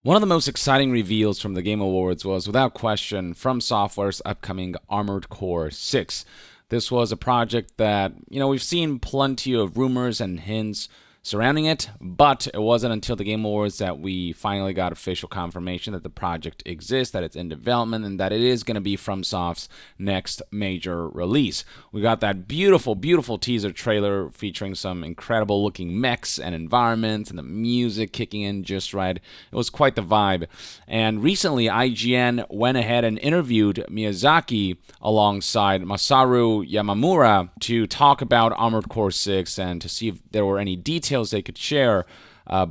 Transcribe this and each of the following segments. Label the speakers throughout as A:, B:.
A: One of the most exciting reveals from the Game Awards was, without question, FromSoftware's upcoming Armored Core 6. This was a project that, we've seen plenty of rumors and hints surrounding it, but it wasn't until the Game Awards that we finally got official confirmation that the project exists, that it's in development, and that it is going to be FromSoft's next major release. We got that beautiful, beautiful teaser trailer featuring some incredible looking mechs and environments and the music kicking in just right. It was quite the vibe. And recently, IGN went ahead and interviewed Miyazaki alongside Masaru Yamamura to talk about Armored Core 6 and to see if there were any details they could share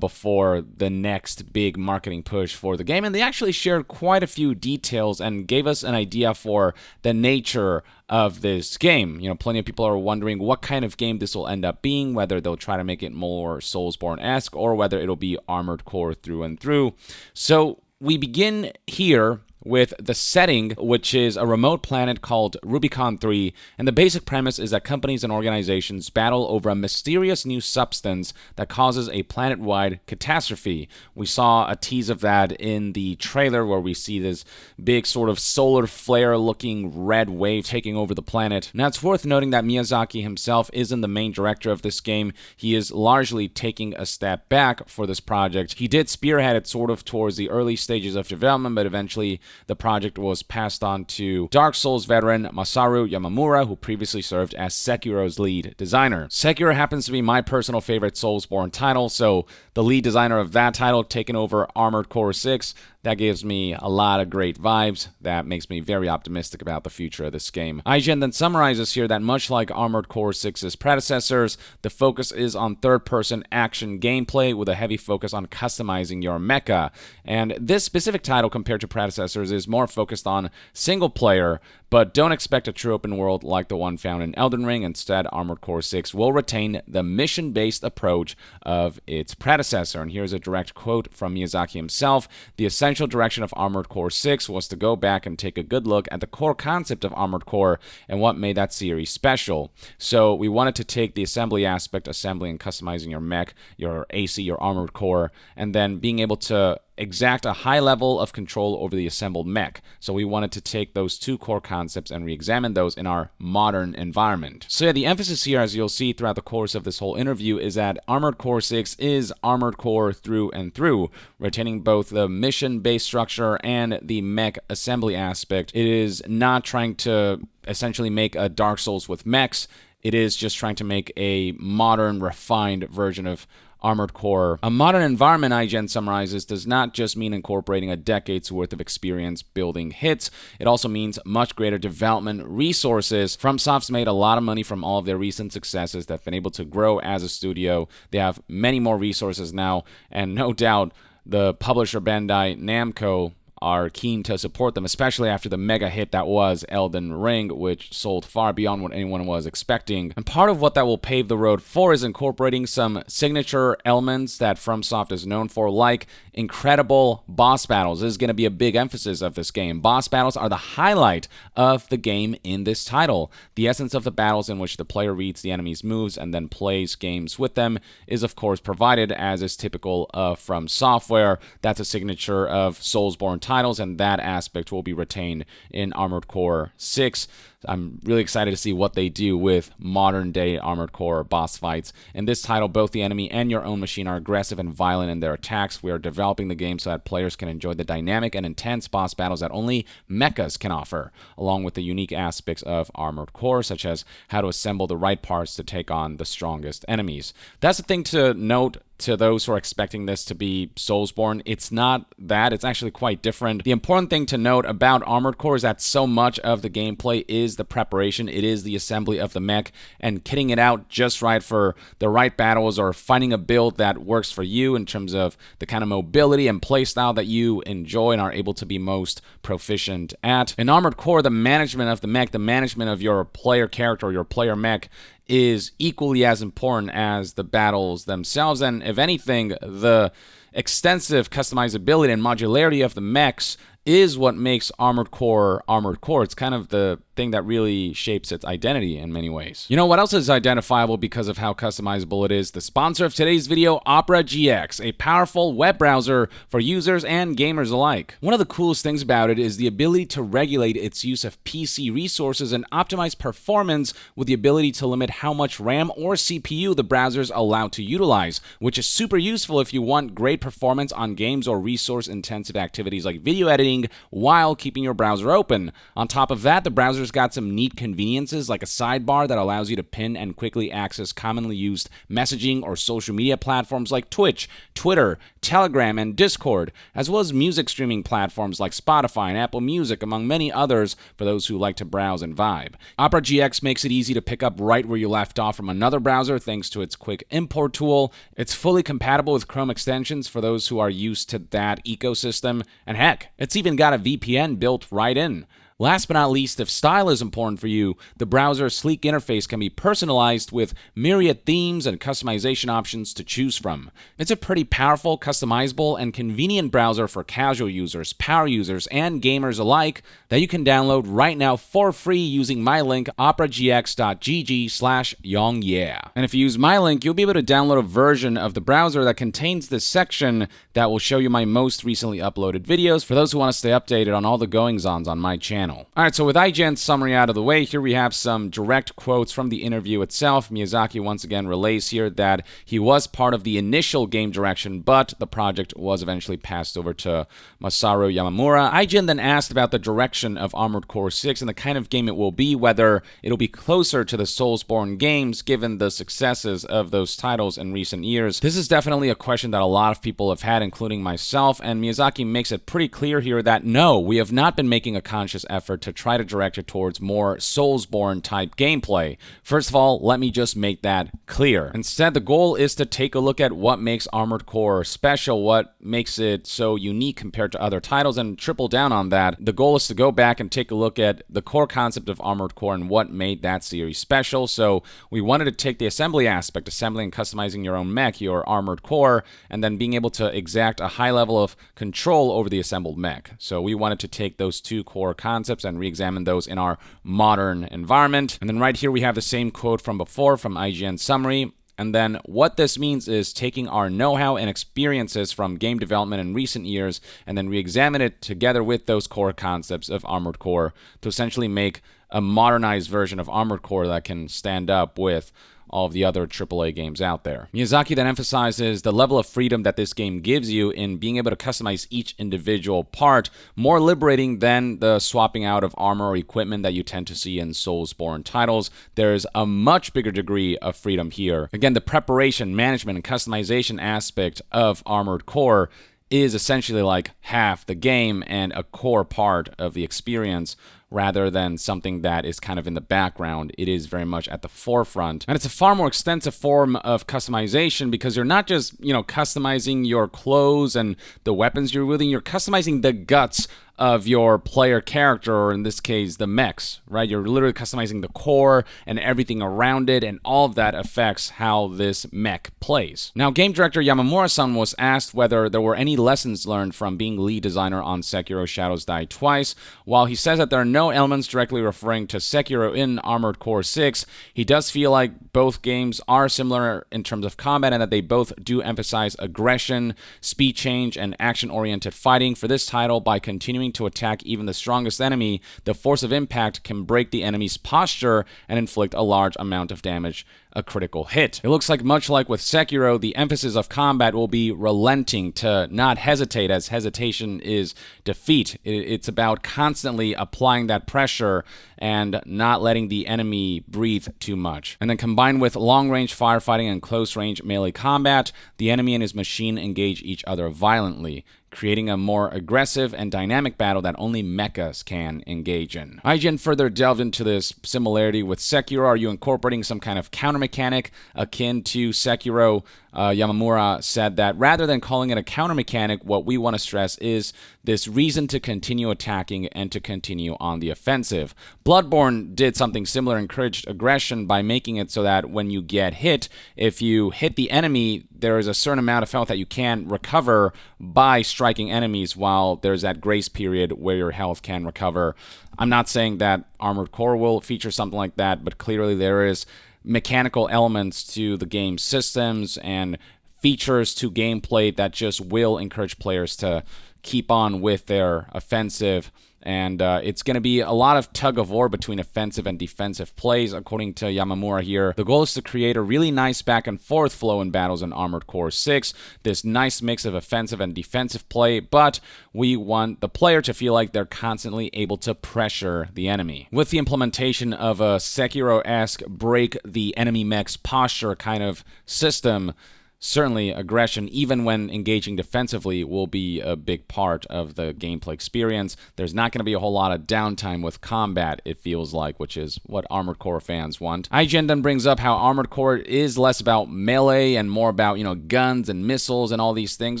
A: before the next big marketing push for the game. And they actually shared quite a few details and gave us an idea for the nature of this game. Plenty of people are wondering what kind of game this will end up being, whether they'll try to make it more SoulsBorne-esque or whether it'll be Armored Core through and through. So we begin here with the setting, which is a remote planet called Rubicon 3, and the basic premise is that companies and organizations battle over a mysterious new substance that causes a planet-wide catastrophe. We saw a tease of that in the trailer where we see this big sort of solar flare-looking red wave taking over the planet. Now, it's worth noting that Miyazaki himself isn't the main director of this game. He is largely taking a step back for this project. He did spearhead it sort of towards the early stages of development, but eventually the project was passed on to Dark Souls veteran Masaru Yamamura, who previously served as Sekiro's lead designer. Sekiro happens to be my personal favorite SoulsBorne title, so the lead designer of that title taking over Armored Core 6, that gives me a lot of great vibes. That makes me very optimistic about the future of this game. IGN then summarizes here that much like Armored Core 6's predecessors, the focus is on third-person action gameplay with a heavy focus on customizing your mecha. And this specific title, compared to predecessors, is more focused on single-player, but don't expect a true open world like the one found in Elden Ring. Instead, Armored Core 6 will retain the mission-based approach of its predecessor. And here's a direct quote from Miyazaki himself. The essential direction of Armored Core 6 was to go back and take a good look at the core concept of Armored Core and what made that series special. So we wanted to take the assembly aspect, assembling and customizing your mech, your AC, your Armored Core, and then being able to exact a high level of control over the assembled mech. So we wanted to take those two core concepts and re-examine those in our modern environment. So yeah, the emphasis here, as you'll see throughout the course of this whole interview, is that Armored Core 6 is Armored Core through and through, retaining both the mission-based structure and the mech assembly aspect. It is not trying to essentially make a Dark Souls with mechs. It is just trying to make a modern, refined version of Armored Core. A modern environment, IGN summarizes, does not just mean incorporating a decade's worth of experience building hits. It also means much greater development resources. FromSoft's made a lot of money from all of their recent successes. They've been able to grow as a studio. They have many more resources now, and no doubt the publisher Bandai Namco are keen to support them, especially after the mega hit that was Elden Ring, which sold far beyond what anyone was expecting. And part of what that will pave the road for is incorporating some signature elements that FromSoft is known for, like incredible boss battles. This is going to be a big emphasis of this game. Boss battles are the highlight of the game in this title. The essence of the battles, in which the player reads the enemy's moves and then plays games with them, is of course provided, as is typical of FromSoftware. That's a signature of SoulsBorne titles, and that aspect will be retained in Armored Core 6. I'm really excited to see what they do with modern-day Armored Core boss fights. In this title, both the enemy and your own machine are aggressive and violent in their attacks. We are developing the game so that players can enjoy the dynamic and intense boss battles that only mechas can offer, along with the unique aspects of Armored Core, such as how to assemble the right parts to take on the strongest enemies. That's the thing to note to those who are expecting this to be SoulsBorne. It's not that. It's actually quite different. The important thing to note about Armored Core is that so much of the gameplay is the preparation. It is the assembly of the mech and kitting it out just right for the right battles, or finding a build that works for you in terms of the kind of mobility and playstyle that you enjoy and are able to be most proficient at. In Armored Core, the management of the mech, the management of your player character or your player mech, is equally as important as the battles themselves. And if anything, the extensive customizability and modularity of the mechs is what makes Armored Core Armored Core. It's kind of the thing that really shapes its identity in many ways. You know what else is identifiable because of how customizable it is? The sponsor of today's video, Opera GX, a powerful web browser for users and gamers alike. One of the coolest things about it is the ability to regulate its use of PC resources and optimize performance with the ability to limit how much RAM or CPU the browser is allowed to utilize, which is super useful if you want great performance on games or resource-intensive activities like video editing while keeping your browser open. On top of that, the browser's got some neat conveniences like a sidebar that allows you to pin and quickly access commonly used messaging or social media platforms like Twitch, Twitter, Telegram, and Discord, as well as music streaming platforms like Spotify and Apple Music, among many others for those who like to browse and vibe. Opera GX makes it easy to pick up right where you left off from another browser thanks to its quick import tool. It's fully compatible with Chrome extensions for those who are used to that ecosystem, and heck, it's even got a VPN built right in. Last but not least, if style is important for you, the browser's sleek interface can be personalized with myriad themes and customization options to choose from. It's a pretty powerful, customizable, and convenient browser for casual users, power users, and gamers alike that you can download right now for free using my link, operagx.gg/yongyeah. And if you use my link, you'll be able to download a version of the browser that contains this section that will show you my most recently uploaded videos for those who want to stay updated on all the goings-ons on my channel. Alright, so with IGN's summary out of the way, here we have some direct quotes from the interview itself. Miyazaki once again relays here that he was part of the initial game direction, but the project was eventually passed over to Masaru Yamamura. IGN then asked about the direction of Armored Core 6 and the kind of game it will be, whether it'll be closer to the SoulsBorne games given the successes of those titles in recent years. This is definitely a question that a lot of people have had, including myself, and Miyazaki makes it pretty clear here that no, we have not been making a conscious effort to try to direct it towards more SoulsBorne type gameplay. First of all, let me just make that clear. Instead, the goal is to take a look at what makes Armored Core special, what makes it so unique compared to other titles, and triple down on that. The goal is to go back and take a look at the core concept of Armored Core and what made that series special. So we wanted to take the assembly aspect, assembling and customizing your own mech, your Armored Core, and then being able to exact a high level of control over the assembled mech. So we wanted to take those two core concepts and re-examine those in our modern environment. And then right here we have the same quote from before from IGN summary. And then what this means is taking our know-how and experiences from game development in recent years and then re-examine it together with those core concepts of Armored Core to essentially make a modernized version of Armored Core that can stand up with all of the other AAA games out there. Miyazaki then emphasizes the level of freedom that this game gives you in being able to customize each individual part, more liberating than the swapping out of armor or equipment that you tend to see in SoulsBorne titles. There's a much bigger degree of freedom here. Again, the preparation, management, and customization aspect of Armored Core is essentially like half the game and a core part of the experience, rather than something that is kind of in the background. It is very much at the forefront. And it's a far more extensive form of customization because you're not just, customizing your clothes and the weapons you're wielding, you're customizing the guts of your player character, or in this case, the mechs, right? You're literally customizing the core and everything around it, and all of that affects how this mech plays. Now, game director Yamamura-san was asked whether there were any lessons learned from being lead designer on Sekiro Shadows Die Twice. While he says that there are no elements directly referring to Sekiro in Armored Core 6, he does feel like both games are similar in terms of combat and that they both do emphasize aggression, speed change, and action-oriented fighting. For this title, by continuing to attack even the strongest enemy, the force of impact can break the enemy's posture and inflict a large amount of damage, a critical hit. It looks like much like with Sekiro, the emphasis of combat will be relenting, to not hesitate, as hesitation is defeat. It's about constantly applying that pressure and not letting the enemy breathe too much. And then combined with long-range firefighting and close-range melee combat, the enemy and his machine engage each other violently, creating a more aggressive and dynamic battle that only mechas can engage in. IGN further delved into this similarity with Sekiro. Are you incorporating some kind of counter mechanic akin to Sekiro? Yamamura said that rather than calling it a counter mechanic, what we want to stress is this reason to continue attacking and to continue on the offensive. Bloodborne did something similar, encouraged aggression by making it so that when you get hit, if you hit the enemy, there is a certain amount of health that you can recover by striking enemies, while there's that grace period where your health can recover. I'm not saying that Armored Core will feature something like that, but clearly there is mechanical elements to the game systems and features to gameplay that just will encourage players to keep on with their offensive. And it's going to be a lot of tug of war between offensive and defensive plays, according to Yamamura here. The goal is to create a really nice back and forth flow in battles in Armored Core 6, this nice mix of offensive and defensive play, but we want the player to feel like they're constantly able to pressure the enemy. With the implementation of a Sekiro-esque break the enemy mech's posture kind of system, certainly aggression, even when engaging defensively, will be a big part of the gameplay experience. There's not going to be a whole lot of downtime with combat, it feels like, which is what Armored Core fans want. IGN then brings up how Armored Core is less about melee and more about, guns and missiles and all these things,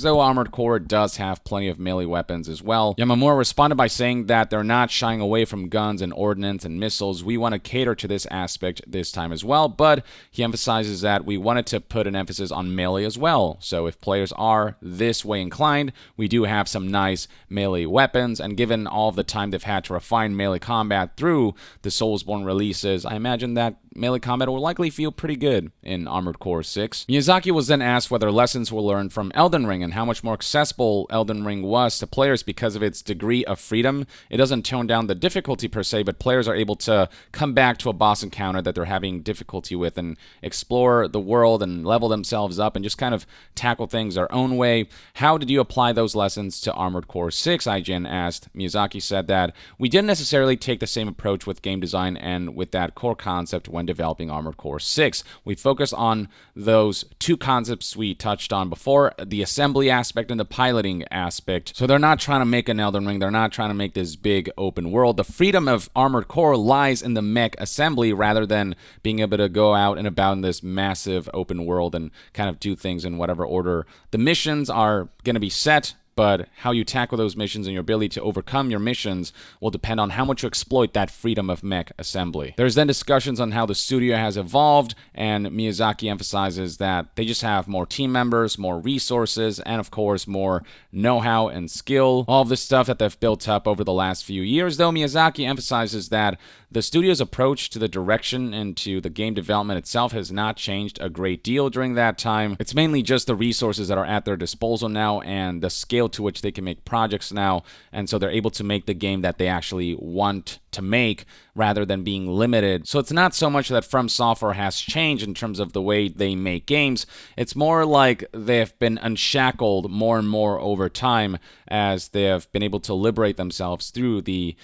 A: though Armored Core does have plenty of melee weapons as well. Yamamura responded by saying that they're not shying away from guns and ordnance and missiles. We want to cater to this aspect this time as well, but he emphasizes that we wanted to put an emphasis on melee as well. So if players are this way inclined, we do have some nice melee weapons, and given all of the time they've had to refine melee combat through the SoulsBorne releases, I imagine that melee combat will likely feel pretty good in Armored Core 6. Miyazaki was then asked whether lessons were learned from Elden Ring and how much more accessible Elden Ring was to players because of its degree of freedom. It doesn't tone down the difficulty per se, but players are able to come back to a boss encounter that they're having difficulty with and explore the world and level themselves up and just kind of tackle things their own way. How did you apply those lessons to Armored Core 6? IGN asked. Miyazaki said that we didn't necessarily take the same approach with game design and with that core concept when developing Armored Core 6. We focus on those two concepts we touched on before, the assembly aspect and the piloting aspect. So they're not trying to make an Elden Ring, they're not trying to make this big open world. The freedom of Armored Core lies in the mech assembly rather than being able to go out and about in this massive open world and kind of do things in whatever order. The missions are going to be set, but how you tackle those missions and your ability to overcome your missions will depend on how much you exploit that freedom of mech assembly. There's then discussions on how the studio has evolved, and Miyazaki emphasizes that they just have more team members, more resources, and of course more know-how and skill. All of this stuff that they've built up over the last few years, though Miyazaki emphasizes that the studio's approach to the direction and to the game development itself has not changed a great deal during that time. It's mainly just the resources that are at their disposal now and the scale to which they can make projects now, and so they're able to make the game that they actually want to make rather than being limited. So it's not so much that FromSoftware has changed in terms of the way they make games. It's more like they've been unshackled more and more over time as they have been able to liberate themselves through the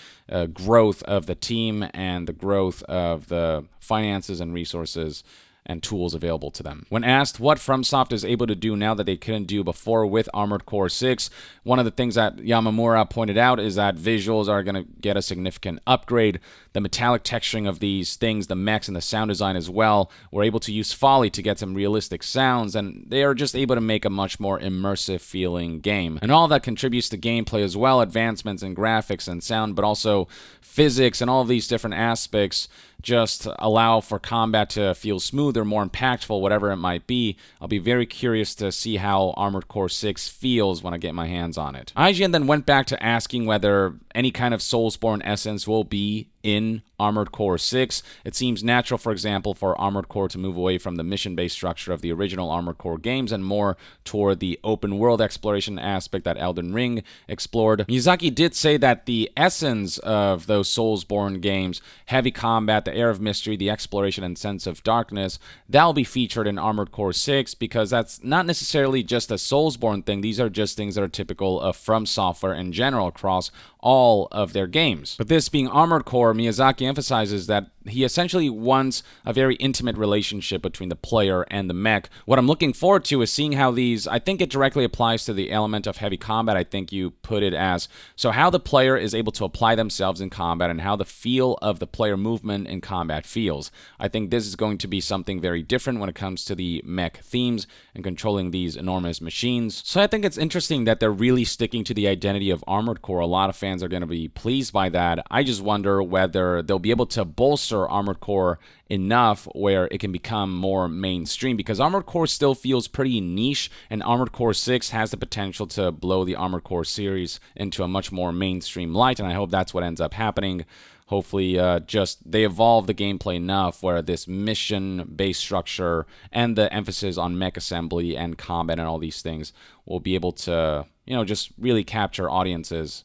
A: growth of the team and the growth of the finances and resources and tools available to them. When asked what FromSoft is able to do now that they couldn't do before with Armored Core 6, one of the things that Yamamura pointed out is that visuals are going to get a significant upgrade. The metallic texturing of these things, the mechs and the sound design as well, we're able to use Foley to get some realistic sounds, and they are just able to make a much more immersive feeling game. And all that contributes to gameplay as well, advancements in graphics and sound, but also physics and all of these different aspects just allow for combat to feel smoother, more impactful, whatever it might be. I'll be very curious to see how Armored Core 6 feels when I get my hands on it. IGN then went back to asking whether any kind of SoulsBorne essence will be in Armored Core 6. It seems natural, for example, for Armored Core to move away from the mission-based structure of the original Armored Core games and more toward the open-world exploration aspect that Elden Ring explored. Miyazaki did say that the essence of those SoulsBorne games, heavy combat, the air of mystery, the exploration and sense of darkness, that'll be featured in Armored Core 6 because that's not necessarily just a SoulsBorne thing. These are just things that are typical of FromSoftware in general across all of their games. But this being Armored Core, Miyazaki emphasizes that he essentially wants a very intimate relationship between the player and the mech. What I'm looking forward to is seeing how these, I think it directly applies to the element of heavy combat, I think you put it as. So how the player is able to apply themselves in combat and how the feel of the player movement in combat feels. I think this is going to be something very different when it comes to the mech themes and controlling these enormous machines. So I think it's interesting that they're really sticking to the identity of Armored Core. A lot of fans are going to be pleased by that. I just wonder whether they'll be able to bolster Armored Core enough where it can become more mainstream, because Armored Core still feels pretty niche, and Armored Core 6 has the potential to blow the Armored Core series into a much more mainstream light, and I hope that's what ends up happening. Hopefully, just they evolve the gameplay enough where this mission-based structure and the emphasis on mech assembly and combat and all these things will be able to, just really capture audiences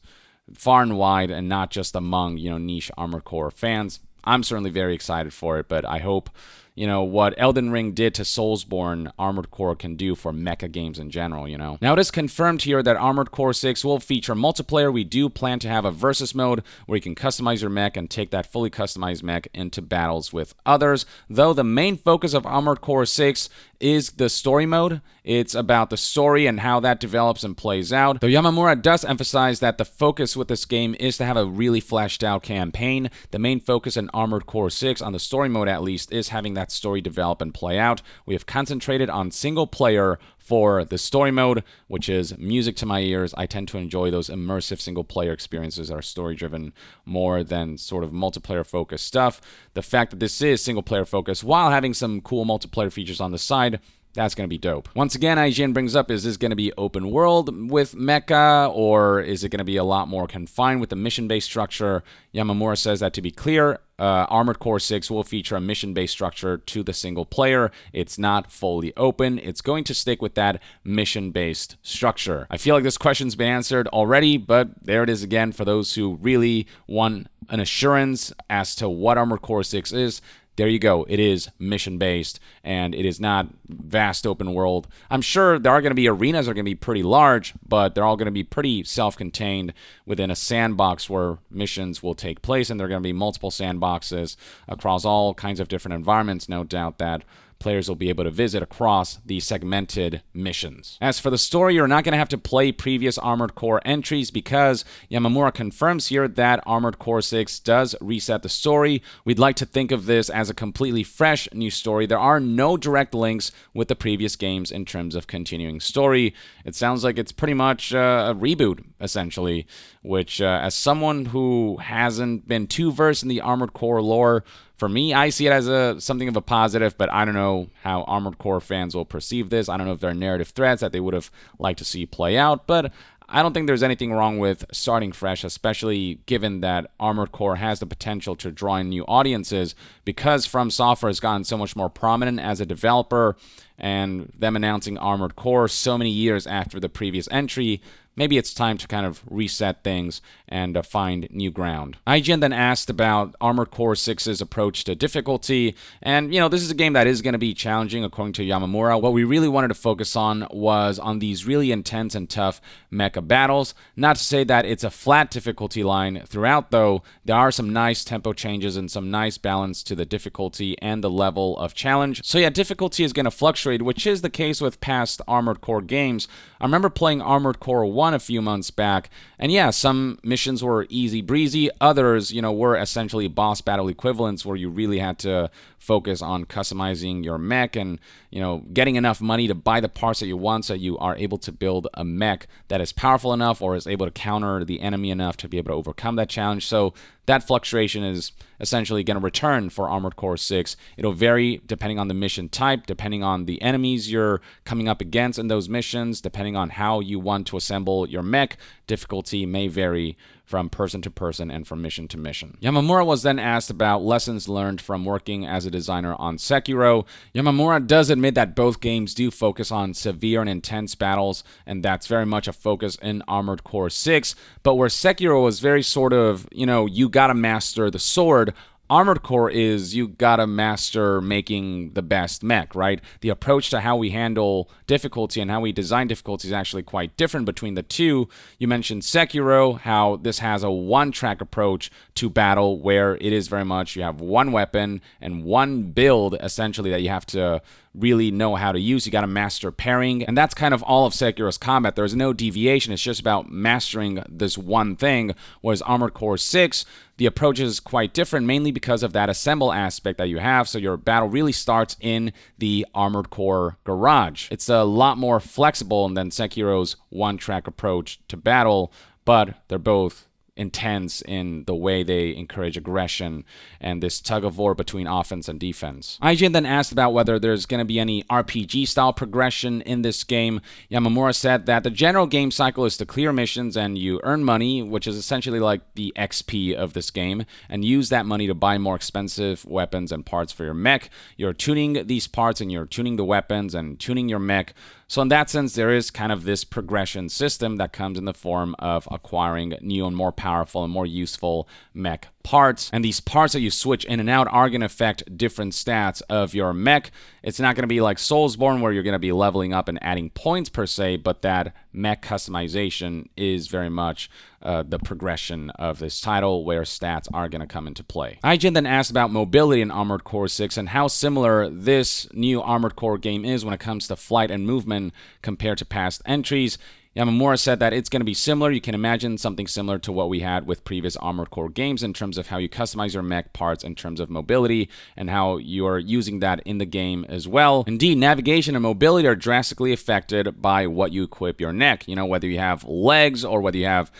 A: far and wide and not just among, niche Armored Core fans. I'm certainly very excited for it, but I hope, what Elden Ring did to SoulsBorne, Armored Core can do for mecha games in general, Now, it is confirmed here that Armored Core 6 will feature multiplayer. We do plan to have a versus mode where you can customize your mech and take that fully customized mech into battles with others. Though the main focus of Armored Core 6 is the story mode. It's about the story and how that develops and plays out. Though Yamamura does emphasize that the focus with this game is to have a really fleshed out campaign. The main focus in Armored Core 6, on the story mode at least, is having that story develop and play out. We have concentrated on single player for the story mode, which is music to my ears. I tend to enjoy those immersive single-player experiences that are story-driven more than sort of multiplayer-focused stuff. The fact that this is single-player focused while having some cool multiplayer features on the side, that's going to be dope. Once again, IGN brings up, is this going to be open world with mecha, or is it going to be a lot more confined with the mission-based structure? Yamamura says that, to be clear, Armored Core 6 will feature a mission-based structure to the single player. It's not fully open. It's going to stick with that mission-based structure. I feel like this question's been answered already, but there it is again for those who really want an assurance as to what Armored Core 6 is. There you go. It is mission-based, and it is not vast open world. I'm sure there are going to be arenas that are going to be pretty large, but they're all going to be pretty self-contained within a sandbox where missions will take place, and there are going to be multiple sandboxes across all kinds of different environments. No doubt that players will be able to visit across the segmented missions. As for the story, you're not going to have to play previous Armored Core entries, because Yamamura confirms here that Armored Core 6 does reset the story. We'd like to think of this as a completely fresh new story. There are no direct links with the previous games in terms of continuing story. It sounds like it's pretty much a reboot, essentially, which as someone who hasn't been too versed in the Armored Core lore, for me, I see it as something of a positive, but I don't know how Armored Core fans will perceive this. I don't know if there are narrative threads that they would have liked to see play out, but I don't think there's anything wrong with starting fresh, especially given that Armored Core has the potential to draw in new audiences, because FromSoftware has gotten so much more prominent as a developer, and them announcing Armored Core so many years after the previous entry. Maybe it's time to kind of reset things and find new ground. IGN then asked about Armored Core 6's approach to difficulty, and this is a game that is going to be challenging according to Yamamura. What we really wanted to focus on was on these really intense and tough mecha battles. Not to say that it's a flat difficulty line throughout, though. There are some nice tempo changes and some nice balance to the difficulty and the level of challenge. So yeah, difficulty is going to fluctuate, which is the case with past Armored Core games. I remember playing Armored Core 1 a few months back, and yeah, some missions were easy breezy. Others, were essentially boss battle equivalents where you really had to focus on customizing your mech and, getting enough money to buy the parts that you want so you are able to build a mech that is powerful enough or is able to counter the enemy enough to be able to overcome that challenge. So that fluctuation is essentially going to return for Armored Core 6. It'll vary depending on the mission type, depending on the enemies you're coming up against in those missions, depending on how you want to assemble your mech. Difficulty may vary from person to person and from mission to mission. Yamamura was then asked about lessons learned from working as a designer on Sekiro. Yamamura does admit that both games do focus on severe and intense battles, and that's very much a focus in Armored Core 6, but where Sekiro was very sort of, you gotta master the sword, Armored Core is you gotta master making the best mech, right? The approach to how we handle difficulty and how we design difficulty is actually quite different between the two. You mentioned Sekiro, how this has a one-track approach to battle where it is very much you have one weapon and one build, essentially, that you have to really know how to use. You got to master pairing, and that's kind of all of Sekiro's combat. There's no deviation. It's just about mastering this one thing, whereas Armored Core 6, the approach is quite different, mainly because of that assemble aspect that you have, so your battle really starts in the Armored Core garage. It's a lot more flexible than Sekiro's one-track approach to battle, but they're both intense in the way they encourage aggression and this tug-of-war between offense and defense. IGN then asked about whether there's going to be any RPG-style progression in this game. Yamamura said that the general game cycle is to clear missions and you earn money, which is essentially like the XP of this game, and use that money to buy more expensive weapons and parts for your mech. You're tuning these parts and you're tuning the weapons and tuning your mech. So in that sense, there is kind of this progression system that comes in the form of acquiring new and more powerful and more useful mech parts. And these parts that you switch in and out are going to affect different stats of your mech. It's not going to be like SoulsBorne where you're going to be leveling up and adding points per se, but that mech customization is very much the progression of this title where stats are going to come into play. IGN then asked about mobility in Armored Core 6 and how similar this new Armored Core game is when it comes to flight and movement compared to past entries. Yamamura said that it's going to be similar. You can imagine something similar to what we had with previous Armored Core games in terms of how you customize your mech parts in terms of mobility and how you are using that in the game as well. Indeed, navigation and mobility are drastically affected by what you equip your mech. You know, whether you have legs or whether you have,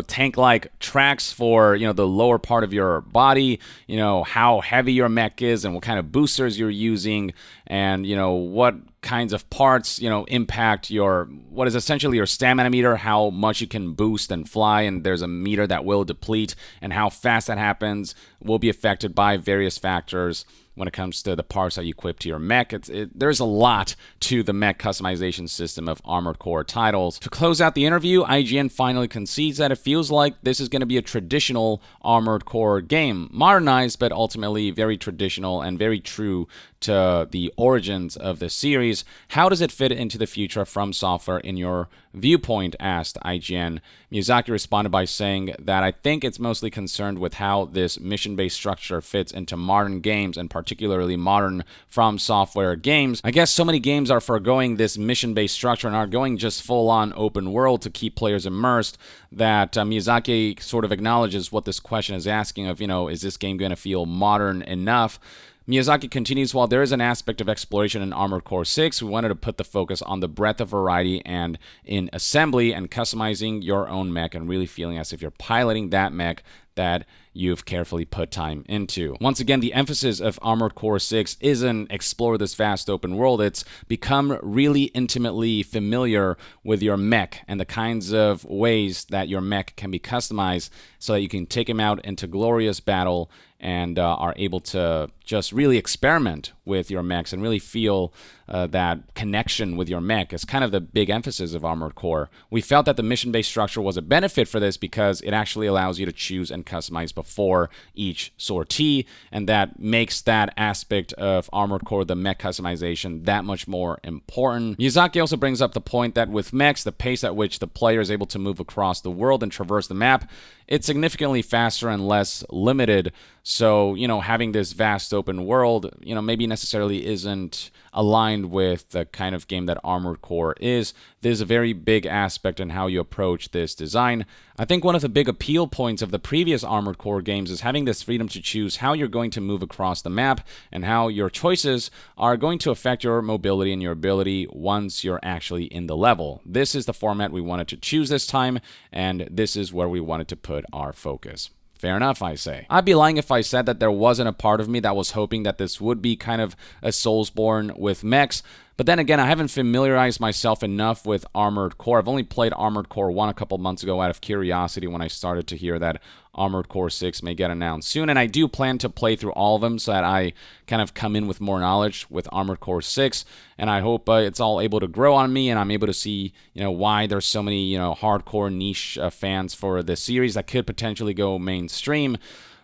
A: tank-like tracks for, the lower part of your body, how heavy your mech is and what kind of boosters you're using and, what kinds of parts, impact what is essentially your stamina meter, how much you can boost and fly, and there's a meter that will deplete, and how fast that happens will be affected by various factors when it comes to the parts that you equip to your mech. There's a lot to the mech customization system of Armored Core titles. To close out the interview, IGN finally concedes that it feels like this is going to be a traditional Armored Core game, modernized but ultimately very traditional and very true to the origins of the series. How does it fit into the future of FromSoftware in your viewpoint, asked IGN. Miyazaki responded by saying that I think it's mostly concerned with how this mission-based structure fits into modern games and particularly modern FromSoftware games. I guess so many games are foregoing this mission-based structure and are going just full-on open world to keep players immersed that Miyazaki sort of acknowledges what this question is asking of, is this game going to feel modern enough? Miyazaki continues, while there is an aspect of exploration in Armored Core 6, we wanted to put the focus on the breadth of variety and in assembly and customizing your own mech and really feeling as if you're piloting that mech that you've carefully put time into. Once again, the emphasis of Armored Core 6 isn't explore this vast open world, it's become really intimately familiar with your mech and the kinds of ways that your mech can be customized so that you can take him out into glorious battle and are able to just really experiment with your mechs and really feel that connection with your mech is kind of the big emphasis of Armored Core. We felt that the mission-based structure was a benefit for this because it actually allows you to choose and customize before each sortie, and that makes that aspect of Armored Core, the mech customization, that much more important. Miyazaki also brings up the point that with mechs, the pace at which the player is able to move across the world and traverse the map, it's significantly faster and less limited. So, having this vast open world, maybe necessarily isn't aligned with the kind of game that Armored Core is. There's a very big aspect in how you approach this design. I think one of the big appeal points of the previous Armored Core games is having this freedom to choose how you're going to move across the map and how your choices are going to affect your mobility and your ability once you're actually in the level. This is the format we wanted to choose this time, and this is where we wanted to put our focus. Fair enough, I say. I'd be lying if I said that there wasn't a part of me that was hoping that this would be kind of a SoulsBorne with mechs. But then again, I haven't familiarized myself enough with Armored Core. I've only played Armored Core 1 a couple months ago out of curiosity when I started to hear that Armored Core 6 may get announced soon. And I do plan to play through all of them so that I kind of come in with more knowledge with Armored Core 6. And I hope it's all able to grow on me and I'm able to see, why there's so many, hardcore niche fans for the series that could potentially go mainstream.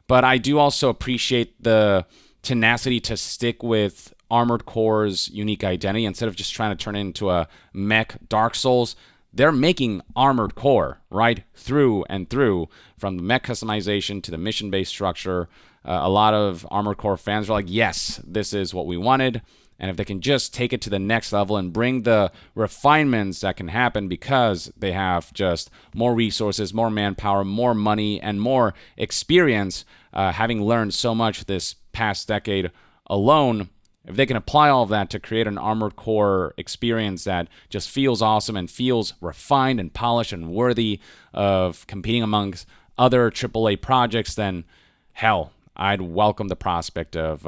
A: But I do also appreciate the tenacity to stick with Armored Core's unique identity instead of just trying to turn it into a mech Dark Souls. They're making Armored Core right through and through, from the mech customization to the mission-based structure. A lot of Armored Core fans are like, yes, this is what we wanted. And if they can just take it to the next level and bring the refinements that can happen because they have just more resources, more manpower, more money, and more experience, having learned so much this past decade alone, if they can apply all of that to create an Armored Core experience that just feels awesome and feels refined and polished and worthy of competing amongst other AAA projects, then hell, I'd welcome the prospect of,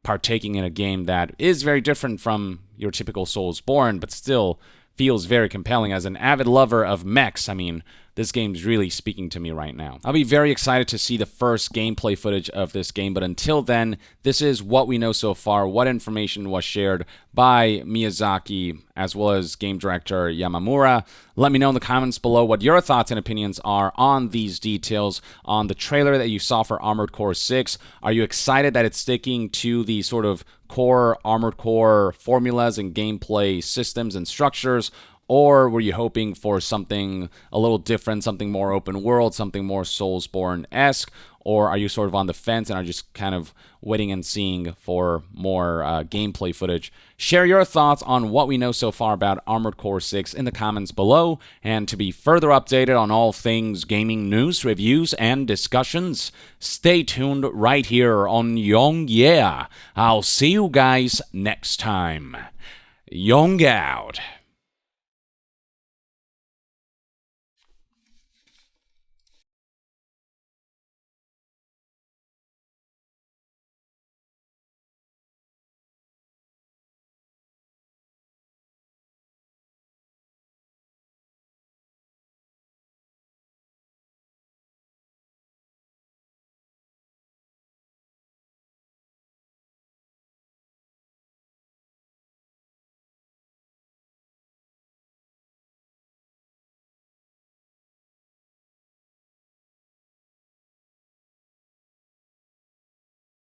A: partaking in a game that is very different from your typical SoulsBorne, but still feels very compelling. As an avid lover of mechs, I mean, this game's really speaking to me right now. I'll be very excited to see the first gameplay footage of this game, but until then, this is what we know so far, what information was shared by Miyazaki as well as game director Yamamura. Let me know in the comments below what your thoughts and opinions are on these details, on the trailer that you saw for Armored Core 6. Are you excited that it's sticking to the sort of core Armored Core formulas and gameplay systems and structures? Or were you hoping for something a little different, something more open world, something more SoulsBorne-esque? Or are you sort of on the fence and are just kind of waiting and seeing for more gameplay footage? Share your thoughts on what we know so far about Armored Core 6 in the comments below. And to be further updated on all things gaming news, reviews, and discussions, stay tuned right here on Young Yeah. I'll see you guys next time. Young out.